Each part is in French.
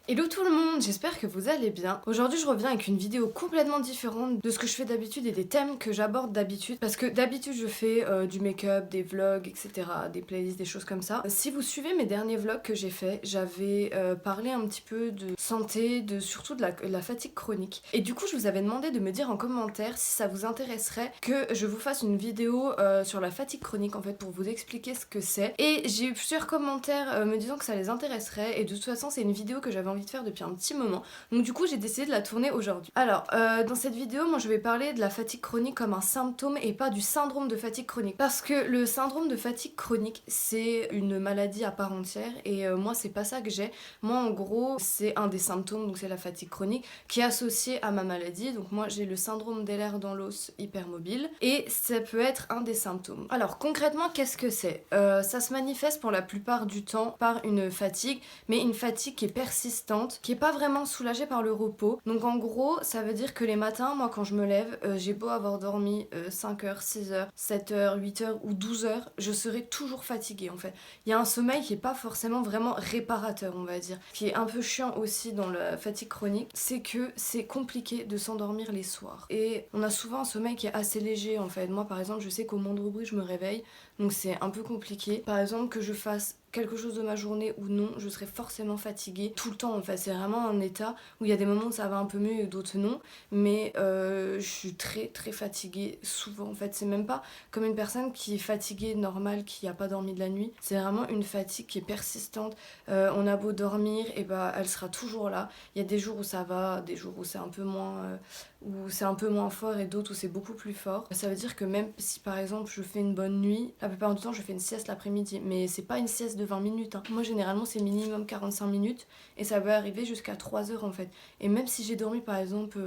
Hello tout le monde, j'espère que vous allez bien. Aujourd'hui je reviens avec une vidéo complètement différente de ce que je fais d'habitude et des thèmes que j'aborde d'habitude. Parce que d'habitude je fais du make-up, des vlogs, etc. Des playlists, des choses comme ça. Si vous suivez mes derniers vlogs que j'ai fait, j'avais parlé un petit peu de santé, surtout de la fatigue chronique. Et du coup je vous avais demandé de me dire en commentaire si ça vous intéresserait que je vous fasse une vidéo sur la fatigue chronique en fait pour vous expliquer ce que c'est. Et j'ai eu plusieurs commentaires me disant que ça les intéresserait et de toute façon c'est une vidéo que j'avais envie de faire depuis un petit moment. Donc du coup j'ai décidé de la tourner aujourd'hui. Alors dans cette vidéo moi je vais parler de la fatigue chronique comme un symptôme et pas du syndrome de fatigue chronique. Parce que le syndrome de fatigue chronique c'est une maladie à part entière et moi c'est pas ça que j'ai. Moi en gros c'est un des symptômes, donc c'est la fatigue chronique qui est associée à ma maladie. Donc moi j'ai le syndrome d'Ehlers-Danlos hypermobile et ça peut être un des symptômes. Alors concrètement qu'est-ce que c'est Ça se manifeste pour la plupart du temps par une fatigue, mais une fatigue qui est persistante, qui est pas vraiment soulagée par le repos. Donc en gros, ça veut dire que les matins, moi quand je me lève, j'ai beau avoir dormi 5 heures, 6 heures, 7 heures, 8 heures ou 12 heures, je serai toujours fatiguée en fait. Il y a un sommeil qui est pas forcément vraiment réparateur, on va dire. Ce qui est un peu chiant aussi dans la fatigue chronique, c'est que c'est compliqué de s'endormir les soirs. Et on a souvent un sommeil qui est assez léger en fait. Moi par exemple, je sais qu'au moindre bruit, je me réveille, donc c'est un peu compliqué. Par exemple, que je fasse quelque chose de ma journée ou non, je serai forcément fatiguée tout le temps en fait. C'est vraiment un état où il y a des moments où ça va un peu mieux et d'autres non, mais je suis très très fatiguée souvent en fait. C'est même pas comme une personne qui est fatiguée normale, qui a pas dormi de la nuit. C'est vraiment une fatigue qui est persistante. On a beau dormir, et bah elle sera toujours là. Il y a des jours où ça va, des jours où c'est un peu moins fort et d'autres où c'est beaucoup plus fort. Ça veut dire que même si par exemple je fais une bonne nuit, la plupart du temps je fais une sieste l'après-midi, mais c'est pas une sieste de 20 minutes. Moi généralement c'est minimum 45 minutes et ça peut arriver jusqu'à 3 heures en fait. Et même si j'ai dormi par exemple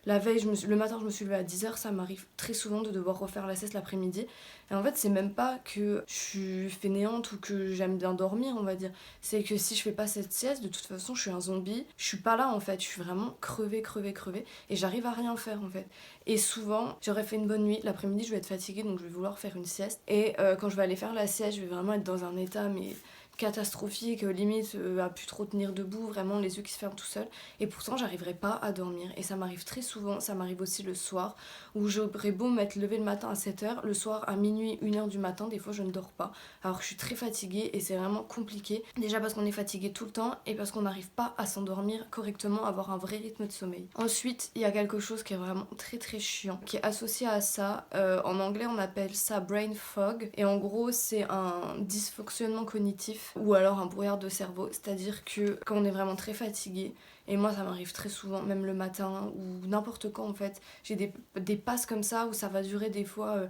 la veille, le matin je me suis levée à 10 heures, ça m'arrive très souvent de devoir refaire la sieste l'après-midi. Et en fait c'est même pas que je suis fainéante ou que j'aime bien dormir on va dire. C'est que si je fais pas cette sieste, de toute façon je suis un zombie, je suis pas là en fait, je suis vraiment crevée et j'arrive à rien faire en fait. Et souvent, j'aurais fait une bonne nuit, l'après-midi je vais être fatiguée donc je vais vouloir faire une sieste. Et quand je vais aller faire la sieste, je vais vraiment être dans un état mais catastrophique, limite à plus trop tenir debout, vraiment les yeux qui se ferment tout seuls. Et pourtant, j'arriverai pas à dormir. Et ça m'arrive très souvent, ça m'arrive aussi le soir, où j'aurais beau m'être levée le matin à 7 heures, le soir à minuit, 1 heure du matin, des fois je ne dors pas. Alors que je suis très fatiguée et c'est vraiment compliqué. Déjà parce qu'on est fatigué tout le temps et parce qu'on n'arrive pas à s'endormir correctement, avoir un vrai rythme de sommeil. Ensuite, il y a quelque chose qui est vraiment très très chiant, qui est associé à ça. En anglais, on appelle ça brain fog. Et en gros, c'est un dysfonctionnement cognitif ou alors un brouillard de cerveau. C'est-à-dire que quand on est vraiment très fatigué, et moi ça m'arrive très souvent, même le matin ou n'importe quand en fait, j'ai des passes comme ça où ça va durer des fois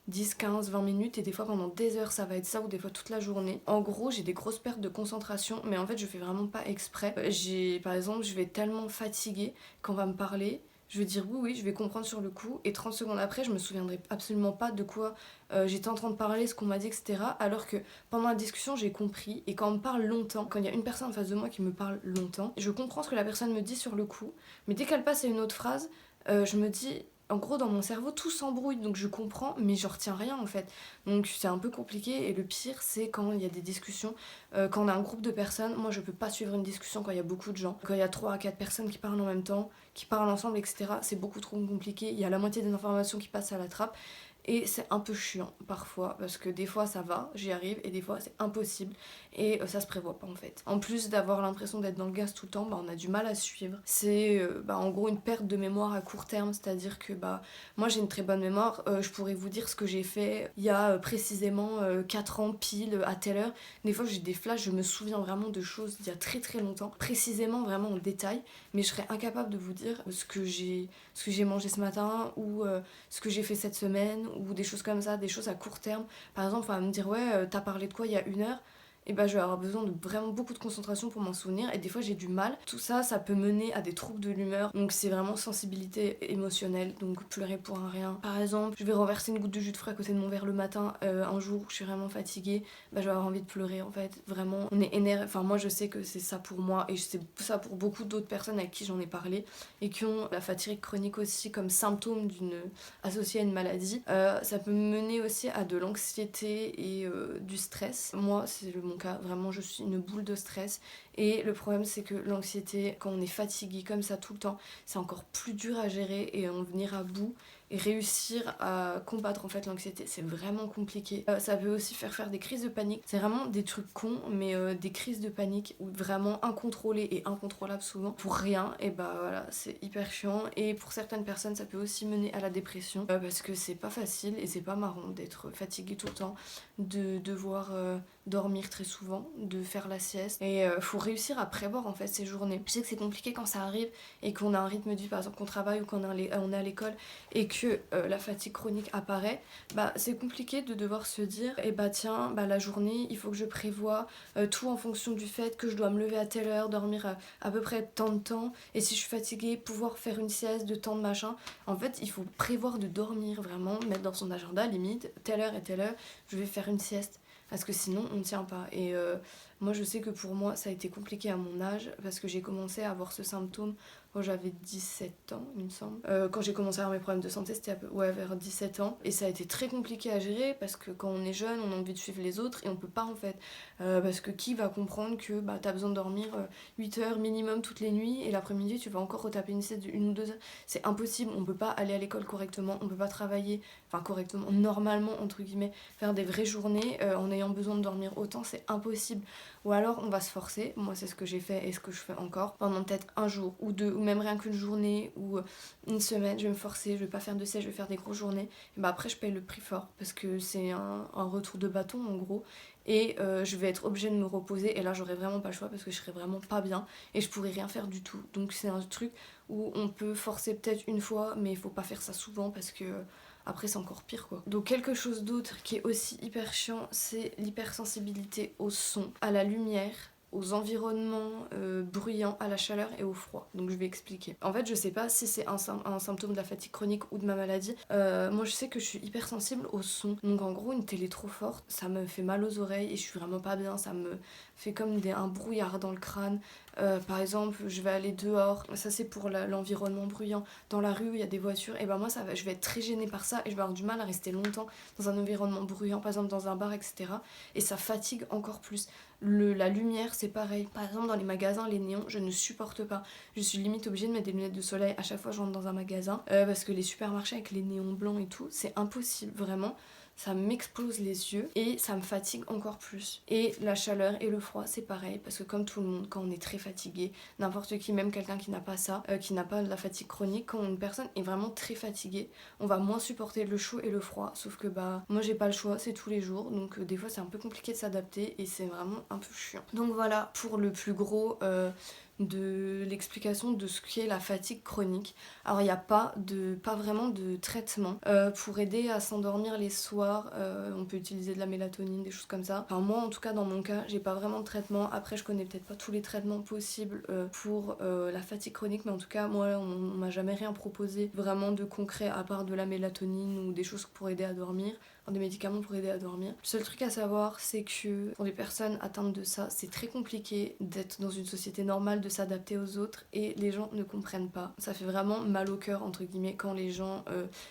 10, 15, 20 minutes et des fois pendant des heures ça va être ça ou des fois toute la journée. En gros, j'ai des grosses pertes de concentration, mais en fait je fais vraiment pas exprès. Par exemple, je vais être tellement fatiguée qu'on va me parler, je vais dire oui, oui, je vais comprendre sur le coup, et 30 secondes après, je me souviendrai absolument pas de quoi j'étais en train de parler, ce qu'on m'a dit, etc. Alors que pendant la discussion, j'ai compris, et quand on me parle longtemps, quand il y a une personne en face de moi qui me parle longtemps, je comprends ce que la personne me dit sur le coup, mais dès qu'elle passe à une autre phrase, je me dis, en gros, dans mon cerveau, tout s'embrouille, donc je comprends, mais je retiens rien en fait. Donc c'est un peu compliqué, et le pire, c'est quand il y a des discussions, quand on a un groupe de personnes, moi je peux pas suivre une discussion quand il y a beaucoup de gens. Quand il y a 3 à 4 personnes qui parlent en même temps, qui parlent ensemble, etc., c'est beaucoup trop compliqué. Il y a la moitié des informations qui passent à la trappe. Et c'est un peu chiant parfois, parce que des fois ça va, j'y arrive, et des fois c'est impossible, et ça se prévoit pas en fait. En plus d'avoir l'impression d'être dans le gaz tout le temps, bah, on a du mal à suivre. C'est en gros une perte de mémoire à court terme, c'est-à-dire que moi j'ai une très bonne mémoire, je pourrais vous dire ce que j'ai fait il y a précisément 4 ans pile à telle heure. Des fois j'ai des flashs, je me souviens vraiment de choses d'il y a très très longtemps, précisément vraiment en détail, mais je serais incapable de vous dire ce que j'ai mangé ce matin ou ce que j'ai fait cette semaine ou des choses comme ça, des choses à court terme. Par exemple, on va me dire ouais, t'as parlé de quoi il y a 1 heure, et je vais avoir besoin de vraiment beaucoup de concentration pour m'en souvenir, et des fois j'ai du mal. Tout ça, ça peut mener à des troubles de l'humeur, donc c'est vraiment sensibilité émotionnelle, donc pleurer pour un rien. Par exemple, je vais renverser une goutte de jus de fruits à côté de mon verre le matin, un jour où je suis vraiment fatiguée, je vais avoir envie de pleurer en fait. Vraiment, on est énervé. Enfin, moi je sais que c'est ça pour moi, et c'est ça pour beaucoup d'autres personnes avec qui j'en ai parlé, et qui ont la fatigue chronique aussi comme symptôme associé à une maladie. Ça peut mener aussi à de l'anxiété et du stress. Moi, c'est mon mon cas, vraiment je suis une boule de stress et le problème c'est que l'anxiété, quand on est fatigué comme ça tout le temps, c'est encore plus dur à gérer et en venir à bout et réussir à combattre en fait l'anxiété, c'est vraiment compliqué. Ça peut aussi faire des crises de panique, c'est vraiment des trucs cons mais des crises de panique ou vraiment incontrôlées et incontrôlables souvent pour rien, et bah voilà, c'est hyper chiant. Et pour certaines personnes ça peut aussi mener à la dépression parce que c'est pas facile et c'est pas marrant d'être fatigué tout le temps, de devoir dormir très souvent, de faire la sieste et faut réussir à prévoir en fait ces journées. Je sais que c'est compliqué quand ça arrive et qu'on a un rythme de vie, par exemple qu'on travaille ou qu'on on est à l'école et que la fatigue chronique apparaît, bah c'est compliqué de devoir se dire et bah tiens, bah la journée il faut que je prévoie tout en fonction du fait que je dois me lever à telle heure, dormir à peu près tant de temps, et si je suis fatiguée pouvoir faire une sieste de temps de machin. En fait il faut prévoir de dormir, vraiment mettre dans son agenda limite telle heure et telle heure je vais faire une sieste parce que sinon on ne tient pas. Et moi je sais que pour moi ça a été compliqué à mon âge parce que j'ai commencé à avoir ce symptôme quand j'avais 17 ans, il me semble. Quand j'ai commencé à avoir mes problèmes de santé, c'était vers 17 ans. Et ça a été très compliqué à gérer parce que quand on est jeune, on a envie de suivre les autres et on peut pas en fait. Parce que qui va comprendre que bah, t'as besoin de dormir 8 heures minimum toutes les nuits et l'après-midi tu vas encore retaper une sieste de 1 ou 2 heures. C'est impossible, on peut pas aller à l'école correctement, on peut pas travailler, enfin correctement, normalement entre guillemets, faire des vraies journées en ayant besoin de dormir autant, c'est impossible. Ou alors on va se forcer, moi c'est ce que j'ai fait et ce que je fais encore, pendant peut-être un jour ou deux, ou même rien qu'une journée ou une semaine, je vais me forcer, je vais pas faire de sieste, je vais faire des grosses journées. Et bah après je paye le prix fort parce que c'est un retour de bâton en gros. Et je vais être obligée de me reposer et là j'aurai vraiment pas le choix parce que je serai vraiment pas bien et je pourrai rien faire du tout. Donc c'est un truc où on peut forcer peut-être une fois mais il faut pas faire ça souvent parce que après c'est encore pire quoi. Donc quelque chose d'autre qui est aussi hyper chiant, c'est l'hypersensibilité au son, à la lumière, aux environnements bruyants, à la chaleur et au froid. Donc je vais expliquer. En fait je sais pas si c'est un symptôme de la fatigue chronique ou de ma maladie. Moi je sais que je suis hyper sensible au son. Donc en gros une télé trop forte, ça me fait mal aux oreilles et je suis vraiment pas bien. Ça me fait comme un brouillard dans le crâne. Par exemple je vais aller dehors, ça c'est pour l'environnement bruyant. Dans la rue où il y a des voitures, et ben moi je vais être très gênée par ça et je vais avoir du mal à rester longtemps dans un environnement bruyant, par exemple dans un bar, etc. Et ça fatigue encore plus. La lumière c'est pareil, par exemple dans les magasins les néons je ne supporte pas, je suis limite obligée de mettre des lunettes de soleil à chaque fois que je rentre dans un magasin parce que les supermarchés avec les néons blancs et tout c'est impossible vraiment, ça m'explose les yeux et ça me fatigue encore plus. Et la chaleur et le froid c'est pareil parce que comme tout le monde quand on est très fatigué, n'importe qui, même quelqu'un qui n'a pas ça, qui n'a pas de la fatigue chronique, quand une personne est vraiment très fatiguée on va moins supporter le chaud et le froid, sauf que bah moi j'ai pas le choix, c'est tous les jours donc des fois c'est un peu compliqué de s'adapter et c'est vraiment un peu chiant. Donc voilà pour le plus gros de l'explication de ce qu'est la fatigue chronique. Alors il n'y a pas vraiment de traitement pour aider à s'endormir les soirs. On peut utiliser de la mélatonine, des choses comme ça. Enfin moi en tout cas dans mon cas j'ai pas vraiment de traitement. Après je connais peut-être pas tous les traitements possibles pour la fatigue chronique, mais en tout cas moi on m'a jamais rien proposé vraiment de concret à part de la mélatonine ou des choses pour aider à dormir, des médicaments pour aider à dormir. Le seul truc à savoir c'est que pour les personnes atteintes de ça c'est très compliqué d'être dans une société normale, de s'adapter aux autres et les gens ne comprennent pas. Ça fait vraiment mal au cœur entre guillemets quand les gens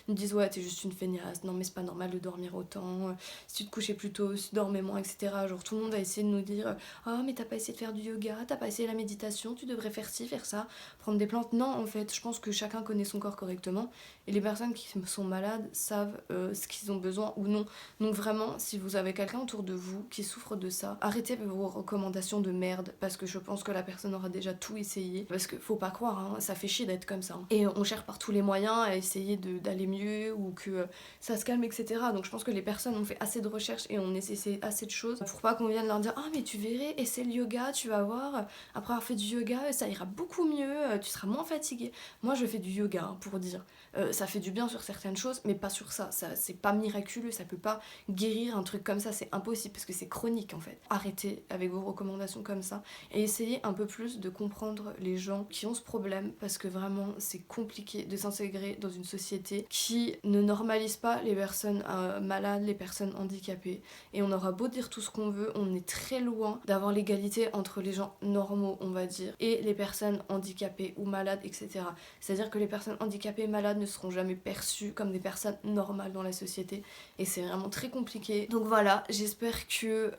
nous disent ouais t'es juste une feignasse, non mais c'est pas normal de dormir autant, si tu te couchais plus tôt, si tu dormais moins, etc. Genre tout le monde va essayer de nous dire ah mais t'as pas essayé de faire du yoga, t'as pas essayé la méditation, tu devrais faire ci, faire ça, prendre des plantes. Non en fait je pense que chacun connaît son corps correctement et les personnes qui sont malades savent ce qu'ils ont besoin ou non. Donc vraiment si vous avez quelqu'un autour de vous qui souffre de ça, arrêtez vos recommandations de merde parce que je pense que la personne aura déjà tout essayé, parce que faut pas croire hein, ça fait chier d'être comme ça hein. Et on cherche par tous les moyens à essayer d'aller mieux ou que ça se calme, etc. Donc je pense que les personnes ont fait assez de recherches et ont essayé assez de choses pour pas qu'on vienne leur dire ah mais tu verrais, essaie le yoga, tu vas voir, après avoir fait du yoga ça ira beaucoup mieux, tu seras moins fatigué. Moi je fais du yoga hein, pour dire ça fait du bien sur certaines choses mais pas sur ça c'est pas miraculeux, ça peut pas guérir un truc comme ça, c'est impossible parce que c'est chronique en fait. Arrêtez avec vos recommandations comme ça et essayez un peu plus de comprendre les gens qui ont ce problème parce que vraiment c'est compliqué de s'intégrer dans une société qui ne normalise pas les personnes malades, les personnes handicapées. Et on aura beau dire tout ce qu'on veut, on est très loin d'avoir l'égalité entre les gens normaux on va dire et les personnes handicapées ou malades, etc. C'est à dire que les personnes handicapées et malades ne seront jamais perçues comme des personnes normales dans la société et c'est vraiment très compliqué. Donc voilà, j'espère que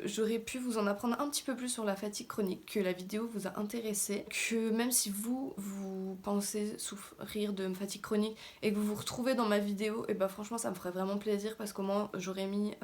j'aurais pu vous en apprendre un petit peu plus sur la fatigue chronique, que la vidéo vous a intéressé, que même si vous pensez souffrir de fatigue chronique et que vous vous retrouvez dans ma vidéo, et bah franchement ça me ferait vraiment plaisir parce qu'au moins j'aurais mis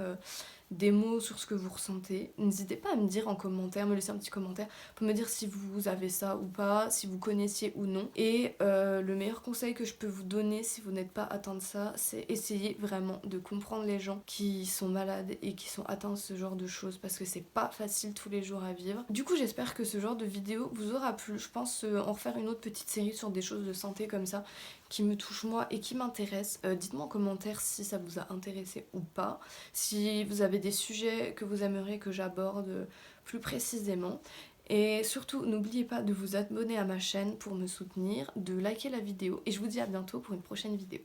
des mots sur ce que vous ressentez. N'hésitez pas à me dire en commentaire, me laisser un petit commentaire pour me dire si vous avez ça ou pas, si vous connaissiez ou non. Et le meilleur conseil que je peux vous donner si vous n'êtes pas atteint de ça, c'est essayer vraiment de comprendre les gens qui sont malades et qui sont atteints de ce genre de choses parce que c'est pas facile tous les jours à vivre. Du coup j'espère que ce genre de vidéo vous aura plu. Je pense en refaire une autre petite série sur des choses de santé comme ça qui me touchent moi et qui m'intéressent. Dites-moi en commentaire si ça vous a intéressé ou pas, si vous avez des sujets que vous aimeriez que j'aborde plus précisément. Et surtout, n'oubliez pas de vous abonner à ma chaîne pour me soutenir, de liker la vidéo et je vous dis à bientôt pour une prochaine vidéo.